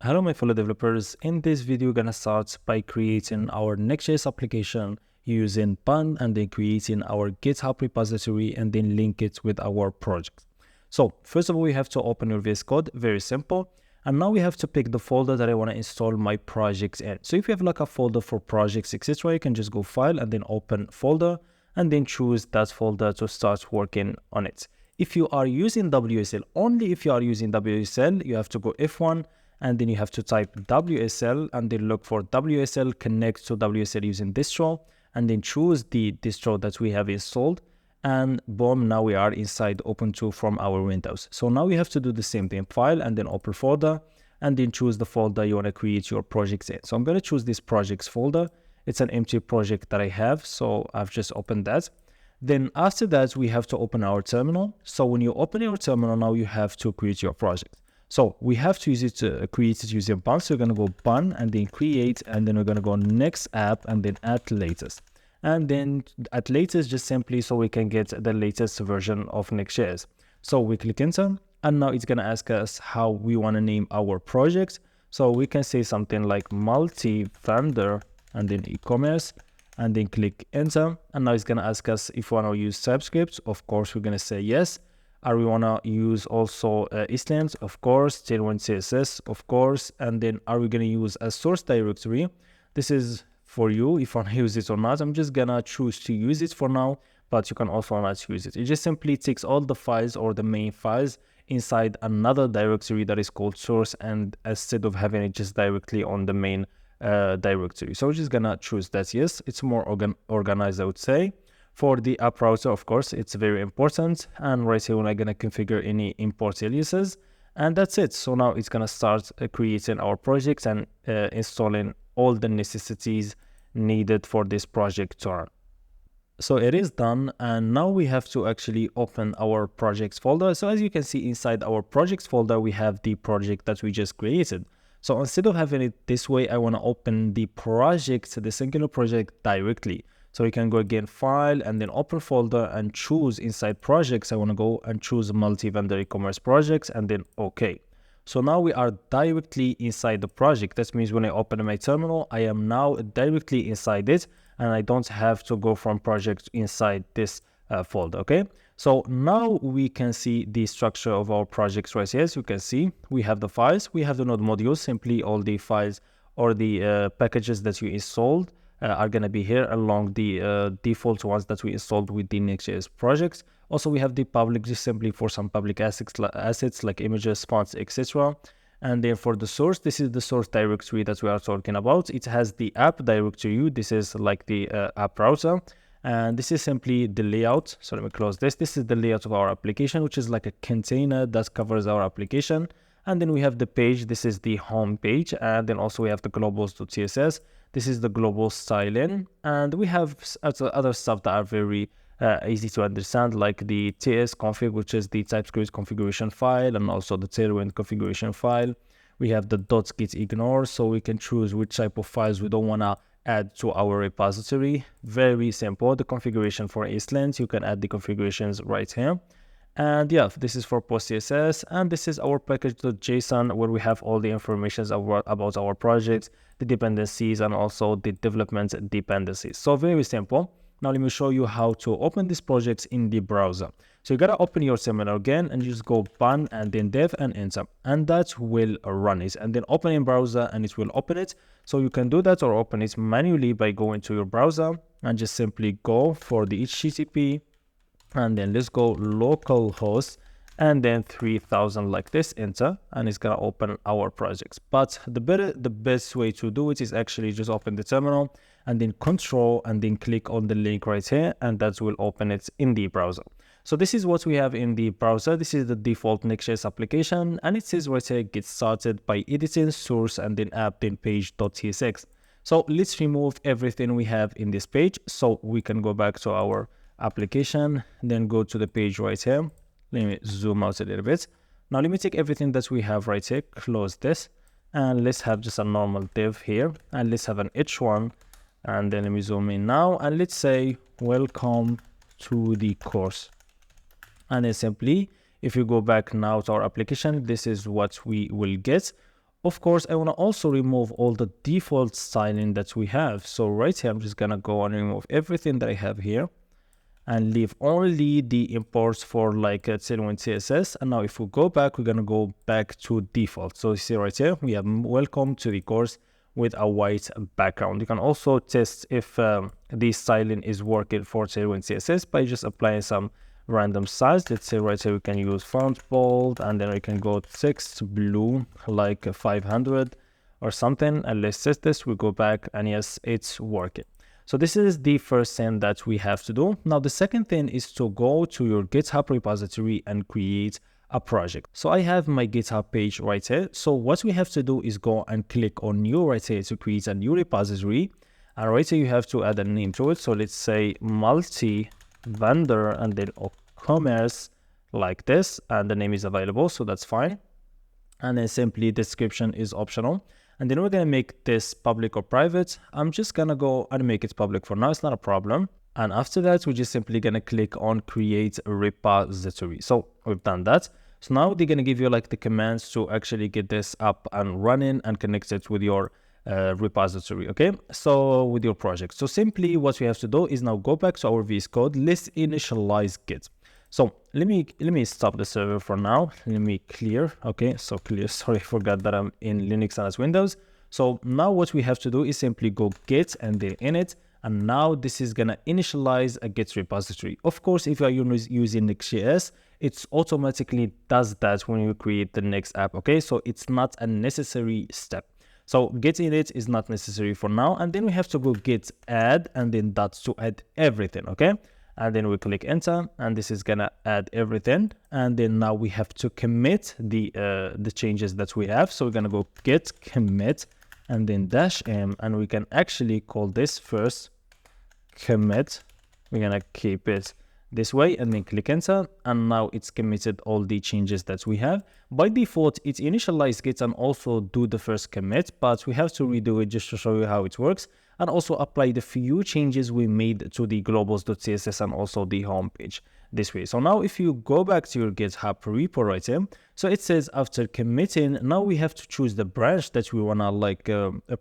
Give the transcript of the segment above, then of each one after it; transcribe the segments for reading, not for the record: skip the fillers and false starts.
Hello my fellow developers, in this video we're gonna start by creating our Next.js application using Bun and then creating our GitHub repository and then link it with our project. So first of all, we have to open your VS Code, very simple. And now we have to pick the folder that I want to install my projects in. So if you have like a folder for projects, etc., you can just go file and then open folder and then choose that folder to start working on it. If you are using WSL, only if you are using WSL, you have to go F1 and then you have to type WSL and then look for WSL, connect to WSL using distro and then choose the distro that we have installed. And boom, now we are inside Ubuntu from our Windows. So now we have to do the same thing, file and then open folder and then choose the folder you want to create your projects in. So I'm going to choose this projects folder. It's an empty project that I have, so I've just opened that. Then after that, we have to open our terminal. So when you open your terminal, now you have to create your project. So we have to use it to create it using Bun. So we're going to go Bun and then create, and then we're going to go next app and then add latest. And then at latest, just simply so we can get the latest version of Next.js. So we click enter, and now it's going to ask us how we want to name our project. So we can say something like Multivendor and then Ecommerce, and then click enter. And now it's going to ask us if we want to use TypeScript. Of course, we're going to say yes. Are we want to use also Island? Of course. Tailwind CSS, of course. And then are we going to use a source directory? This is for you if you want to use it or not. I'm just gonna choose to use it for now, but you can also not use it. It just simply takes all the files or the main files inside another directory that is called source, and instead of having it just directly on the main directory. So we're just gonna choose that. Yes, it's more organized, I would say. For the app browser, of course, it's very important. And right here, we're gonna configure any import aliases, and that's it. So now it's gonna start creating our projects and installing all the necessities needed for this project to run. So it is done, and now we have to actually open our projects folder. So as you can see inside our projects folder, we have the project that we just created. So instead of having it this way, I want to open the project, the singular project directly. So you can go again, file, and then open folder and choose inside projects. I want to go and choose Multivendor e-commerce projects and then OK. So now we are directly inside the project. That means when I open my terminal, I am now directly inside it, and I don't have to go from project inside this folder, okay? So now we can see the structure of our projects right here. As you can see, we have the files, we have the node modules, simply all the files or the packages that you installed are going to be here along the default ones that we installed with the Next.js projects. Also, we have the public just simply for some public assets like images, fonts, etc. And then for the source, this is the source directory that we are talking about. It has the app directory. This is like the app browser. And this is simply the layout. So let me close this. This is the layout of our application, which is like a container that covers our application. And then we have the page. This is the home page. And then also we have the globals.css. This is the global styling. And we have other stuff that are very easy to understand, like the TS config, which is the TypeScript configuration file, and also the Tailwind configuration file. We have the .git ignore, so we can choose which type of files we don't want to add to our repository. Very simple. The configuration for Island, you can add the configurations right here. And yeah, this is for post CSS, and this is our package.json, where we have all the information about our project, the dependencies, and also the development dependencies. So very simple. Now let me show you how to open these projects in the browser. So you gotta open your terminal again, and you just go Bun and then dev and enter, and that will run it. And then open in browser, and it will open it. So you can do that or open it manually by going to your browser and just simply go for the HTTP. And then let's go localhost and then 3000 like this, enter, and it's gonna open our projects. But the best way to do it is actually just open the terminal and then control and then click on the link right here, and that will open it in the browser. So this is what we have in the browser. This is the default Next.js application, and it says right here, get started by editing source and then app then page.tsx. So let's remove everything we have in this page. So we can go back to our application, then go to the page right here. Let me zoom out a little bit. Now let me take everything that we have right here, close this, and let's have just a normal div here, and let's have an h1, and then let me zoom in now, and let's say welcome to the course. And then simply, if you go back now to our application, this is what we will get. Of course, I want to also remove all the default styling that we have. So right here, I'm just going to go and remove everything that I have here and leave only the imports for like Tailwind CSS. And now if we go back, we're going to go back to default. So you see right here, we have welcome to the course with a white background. You can also test if the styling is working for Tailwind CSS by just applying some random size. Let's say right here we can use font bold, and then we can go text blue like 500 or something, and let's test this. We go back, and yes, it's working. So this is the first thing that we have to do. Now the second thing is to go to your GitHub repository and create a project. So I have my GitHub page right here. So what we have to do is go and click on new right here to create a new repository, and right here you have to add a name to it. So let's say Multivendor and then Ecommerce like this, and the name is available, so that's fine. And then simply description is optional. And then we're going to make this public or private. I'm just going to go and make it public for now. It's not a problem. And after that, we're just simply going to click on create a repository. So we've done that. So now they're going to give you like the commands to actually get this up and running and connect it with your repository. Okay, so with your project. So simply what we have to do is now go back to our VS Code. Let's initialize Git. So let me stop the server for now. Let me clear. Okay, so clear. Sorry, I forgot that I'm in Linux and as Windows. So now what we have to do is simply go git and then init. And now this is gonna initialize a Git repository. Of course, if you are using Next.js, it automatically does that when you create the next app. Okay, so it's not a necessary step. So git init is not necessary for now. And then we have to go git add and then that's to add everything. Okay. And then we click enter, and this is gonna add everything. And then now we have to commit the changes that we have. So we're gonna go git commit and then -m, and we can actually call this first commit. We're gonna keep it this way and then click enter, and now it's committed all the changes that we have. By default, it initialized Git and also do the first commit, but we have to redo it just to show you how it works, and also apply the few changes we made to the globals.css and also the home page this way. So now if you go back to your GitHub repo right here, so it says after committing, now we have to choose the branch that we wanna like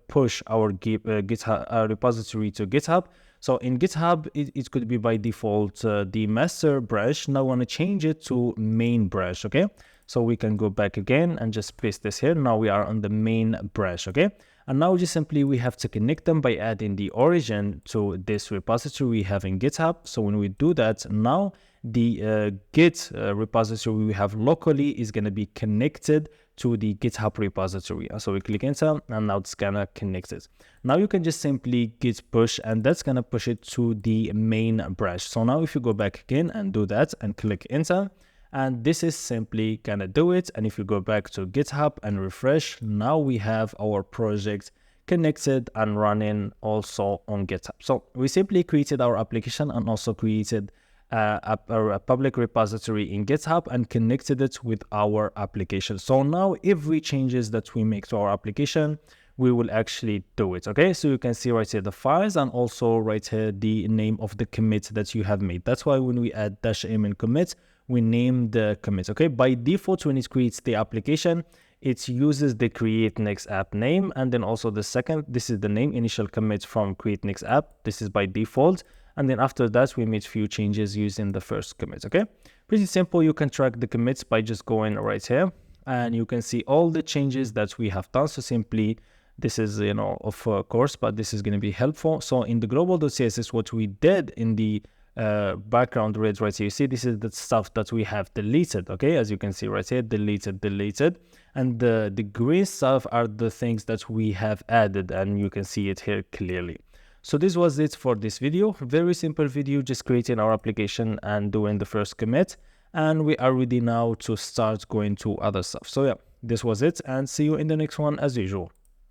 push our GitHub repository to GitHub. So in GitHub, it could be by default the master branch. Now I want to change it to main branch, okay? So we can go back again and just paste this here. Now we are on the main branch, okay? And now just simply we have to connect them by adding the origin to this repository we have in GitHub. So when we do that, now the Git repository we have locally is going to be connected to the GitHub repository. So we click enter, and now it's gonna connect it. Now you can just simply git push, and that's gonna push it to the main branch. So now if you go back again and do that and click enter, and this is simply gonna do it. And if you go back to GitHub and refresh, now we have our project connected and running also on GitHub. So we simply created our application and also created a public repository in GitHub and connected it with our application. So now every changes that we make to our application, we will actually do it. Okay, so you can see right here the files and also right here the name of the commit that you have made. That's why when we add -m in commit, we name the commit. Okay, by default when it creates the application, it uses the create next app name, and then also the second, this is the name initial commit from create next app. This is by default. And then after that, we made few changes using the first commit. Okay, pretty simple. You can track the commits by just going right here, and you can see all the changes that we have done. So simply, this is, you know, of course, but this is going to be helpful. So in the global.css, what we did in the background red right here, you see this is the stuff that we have deleted. Okay, as you can see right here, deleted, and the green stuff are the things that we have added, and you can see it here clearly. So this was it for this video. Very simple video, just creating our application and doing the first commit, and we are ready now to start going to other stuff. So yeah, this was it, and see you in the next one as usual.